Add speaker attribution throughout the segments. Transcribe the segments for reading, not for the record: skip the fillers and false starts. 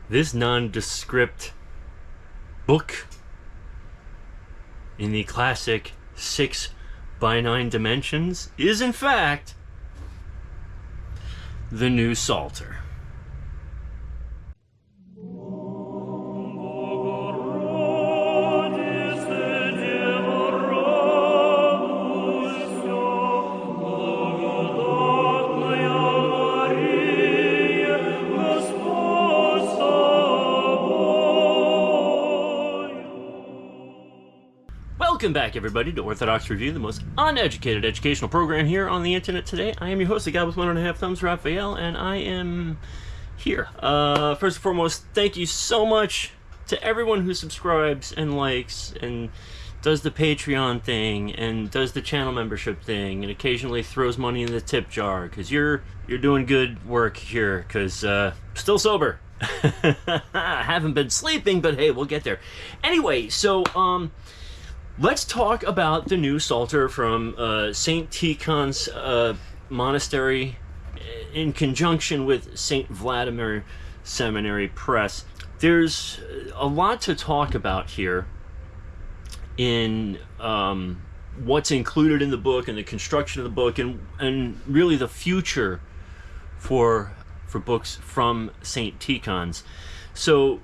Speaker 1: This nondescript book in the classic 6x9 dimensions is in fact the new Psalter. Welcome back, everybody, to Orthodox Review, the most uneducated educational program here on the internet today. I am your host, the guy with 1.5 thumbs, Raphael, and I am here. First and foremost, thank you so much to everyone who subscribes and likes and does the Patreon thing and does the channel membership thing and occasionally throws money in the tip jar, because you're doing good work here, because still sober. I haven't been sleeping, but hey, we'll get there. Anyway, so let's talk about the new Psalter from St. Tikhon's monastery in conjunction with St. Vladimir Seminary Press. There's a lot to talk about here in what's included in the book and the construction of the book and really the future for books from St. Tikhon's. So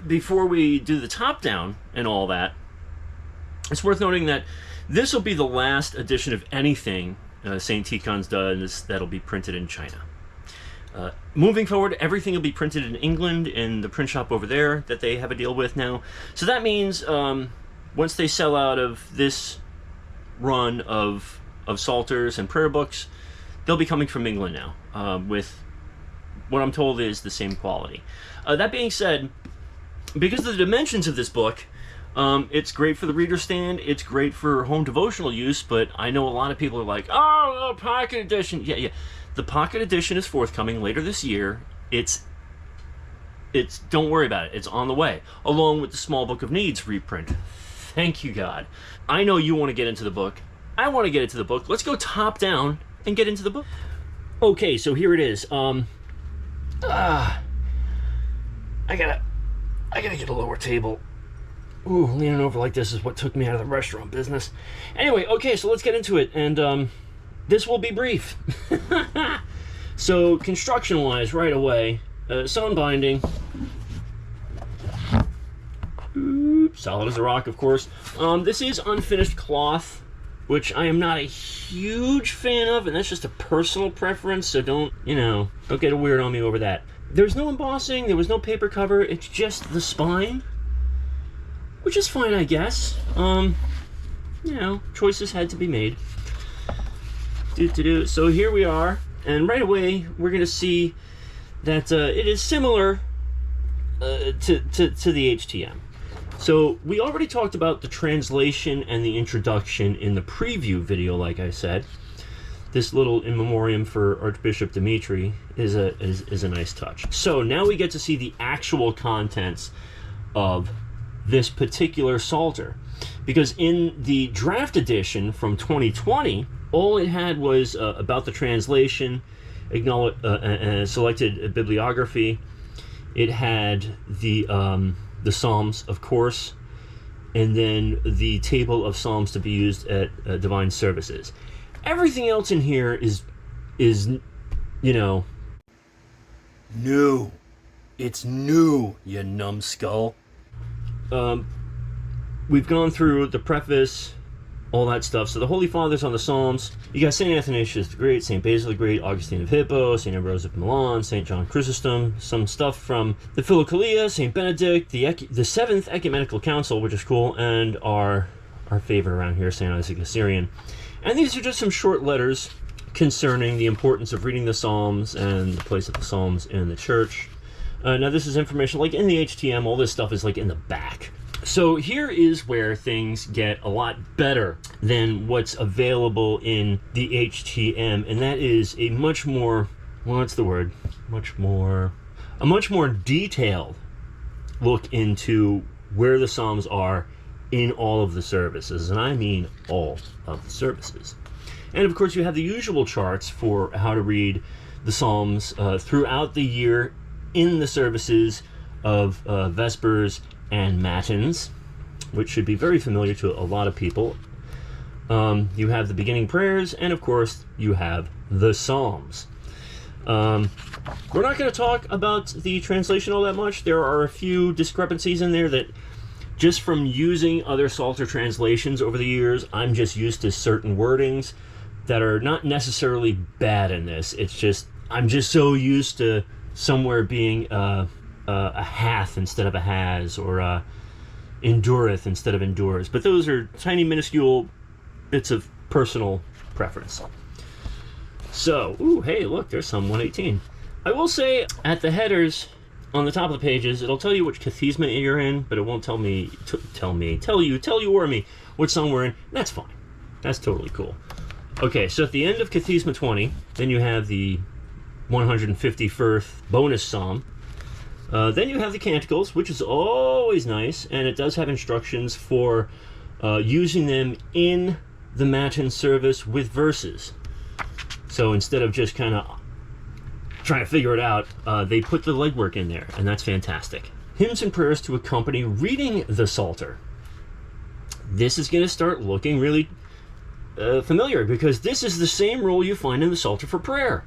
Speaker 1: before we do the top down and all that, it's worth noting that this will be the last edition of anything St. Tikhon's does that'll be printed in China. Moving forward, everything will be printed in England in the print shop over there that they have a deal with now. So that means once they sell out of this run of Psalters and prayer books, they'll be coming from England now with what I'm told is the same quality. That being said, because of the dimensions of this book, it's great for the reader stand, it's great for home devotional use, but I know a lot of people are like, oh, pocket edition. Yeah. The pocket edition is forthcoming later this year. It's don't worry about it. It's on the way, along with the Small Book of Needs reprint. Thank you, God. I know you want to get into the book. I want to get into the book. Let's go top down and get into the book. Okay, so here it is. I gotta get a lower table. Ooh, leaning over like this is what took me out of the restaurant business. Anyway, okay, so let's get into it, and this will be brief. So, construction-wise, right away, sewn binding. Solid as a rock, of course. This is unfinished cloth, which I am not a huge fan of, and that's just a personal preference, so don't get weird on me over that. There's no embossing, there was no paper cover, it's just the spine, which is fine, I guess. Choices had to be made. So here we are, and right away we're going to see that it is similar to the HTM. So we already talked about the translation and the introduction in the preview video, like I said. This little in memoriam for Archbishop Dimitri is a nice touch. So now we get to see the actual contents of this particular Psalter, because in the draft edition from 2020, all it had was about the translation, selected bibliography. It had the Psalms, of course, and then the table of Psalms to be used at divine services. Everything else in here is new. It's new, you numbskull. We've gone through the preface, all that stuff. So the Holy Fathers on the Psalms, you got St. Athanasius the Great, St. Basil the Great, Augustine of Hippo, St. Ambrose of Milan, St. John Chrysostom, some stuff from the Philokalia, St. Benedict, the Seventh Ecumenical Council, which is cool, and our favorite around here, St. Isaac the Syrian. And these are just some short letters concerning the importance of reading the Psalms and the place of the Psalms in the church. Now this is information like in the HTM, all this stuff is like in the back. So here is where things get a lot better than what's available in the HTM, and that is a much more, a much more detailed look into where the Psalms are in all of the services, and I mean all of the services. And of course you have the usual charts for how to read the Psalms throughout the year in the services of Vespers and Matins, which should be very familiar to a lot of people. You have the beginning prayers, and of course, you have the Psalms. We're not going to talk about the translation all that much. There are a few discrepancies in there that, just from using other Psalter translations over the years, I'm just used to certain wordings that are not necessarily bad in this. It's just, I'm just so used to somewhere being a hath instead of a has, or endureth instead of endures. But those are tiny, minuscule bits of personal preference. So, ooh, hey, look, there's Psalm 118. I will say, at the headers, on the top of the pages, it'll tell you which kathisma you're in, but it won't tell you or me which psalm we're in. That's fine. That's totally cool. Okay, so at the end of Kathisma 20, then you have the 151st bonus psalm. Then you have the Canticles, which is always nice, and it does have instructions for using them in the Matin service with verses. So instead of just kind of trying to figure it out, they put the legwork in there, and that's fantastic. Hymns and prayers to accompany reading the Psalter. This is going to start looking really familiar, because this is the same rule you find in the Psalter for prayer.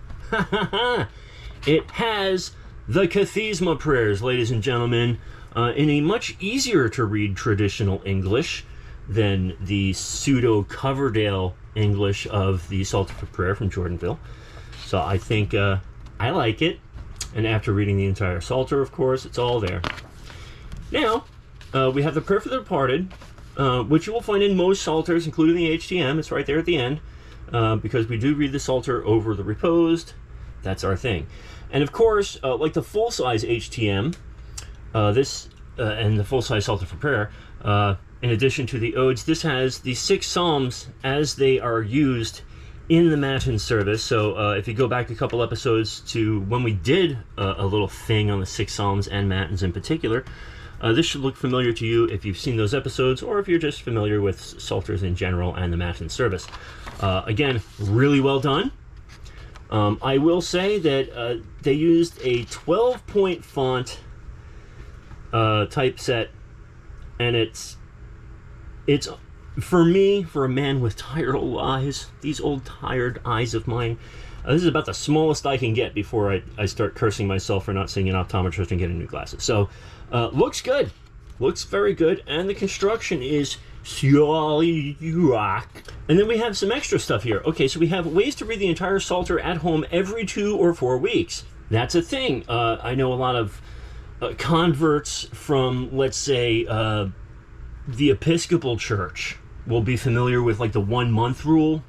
Speaker 1: It has the kathisma prayers, ladies and gentlemen, in a much easier to read traditional English than the pseudo Coverdale English of the Psalter for prayer from Jordanville. So I think I like it, and after reading the entire Psalter, of course, it's all there. Now, we have the prayer for the departed, which you will find in most Psalters, including the HTM. It's right there at the end, because we do read the Psalter over the reposed. That's our thing. And of course, like the full-size HTM, and the full-size Psalter for prayer, in addition to the odes, this has the 6 psalms as they are used in the Matin service. So if you go back a couple episodes to when we did a little thing on the 6 psalms and Matins in particular, this should look familiar to you if you've seen those episodes, or if you're just familiar with Psalters in general and the Matin service. Again, really well done. I will say that they used a 12-point font typeset, and it's for me, for a man with tired old eyes, these old tired eyes of mine, this is about the smallest I can get before I start cursing myself for not seeing an optometrist and getting new glasses. So, looks good. Looks very good, and the construction is solid rock. And then we have some extra stuff here. Okay, so we have ways to read the entire Psalter at home every 2 or 4 weeks. That's a thing. I know a lot of converts from, let's say, the Episcopal Church will be familiar with like the 1 month rule,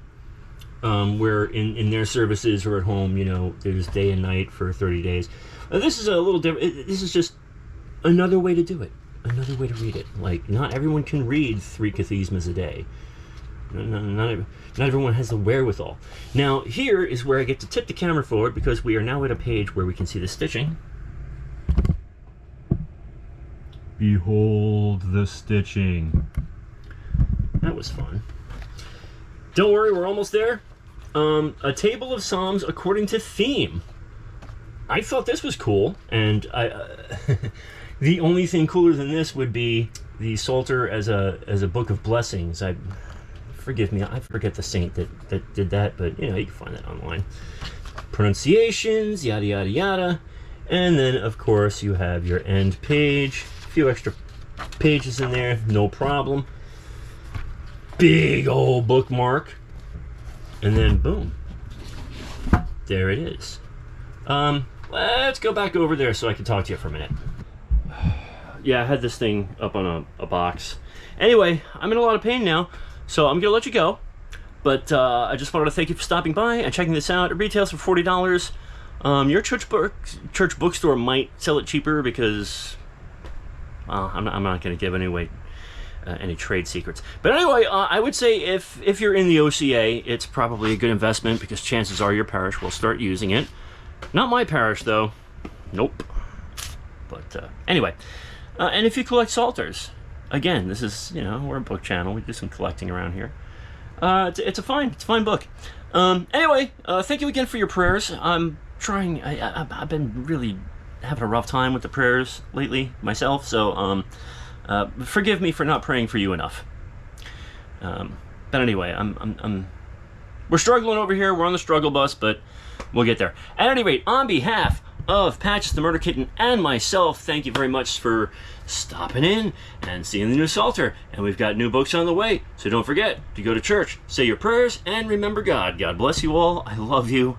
Speaker 1: where in their services or at home, you know, there's day and night for 30 days. This is a little different. This is just another way to do it, another way to read it. Like, not everyone can read 3 kathismas a day. Not everyone has the wherewithal. Now, here is where I get to tip the camera forward, because we are now at a page where we can see the stitching. Behold the stitching. That was fun. Don't worry, we're almost there. A table of psalms according to theme. I thought this was cool, and the only thing cooler than this would be the Psalter as a book of blessings. Forgive me, I forget the saint that did that, but you know, you can find that online. Pronunciations, yada yada yada, and then of course you have your end page. Few extra pages in there, no problem. Big old bookmark, and then boom, there it is. Let's go back over there so I can talk to you for a minute. Yeah, I had this thing up on a box. Anyway, I'm in a lot of pain now, so I'm gonna let you go. But I just wanted to thank you for stopping by and checking this out. It retails for $40. Your church bookstore might sell it cheaper, because I'm not going to give away any trade secrets. But anyway, I would say if you're in the OCA, it's probably a good investment, because chances are your parish will start using it. Not my parish, though. Nope. But anyway, and if you collect Psalters, again, this is, you know, we're a book channel. We do some collecting around here. It's a fine book. Anyway, thank you again for your prayers. I'm trying. I've been really having a rough time with the prayers lately myself, so forgive me for not praying for you enough. But anyway, we're struggling over here. We're on the struggle bus, but we'll get there. At any rate, on behalf of Patches the Murder Kitten and myself, thank you very much for stopping in and seeing the new Psalter. And we've got new books on the way, so don't forget to go to church, say your prayers, and remember God. God bless you all. I love you.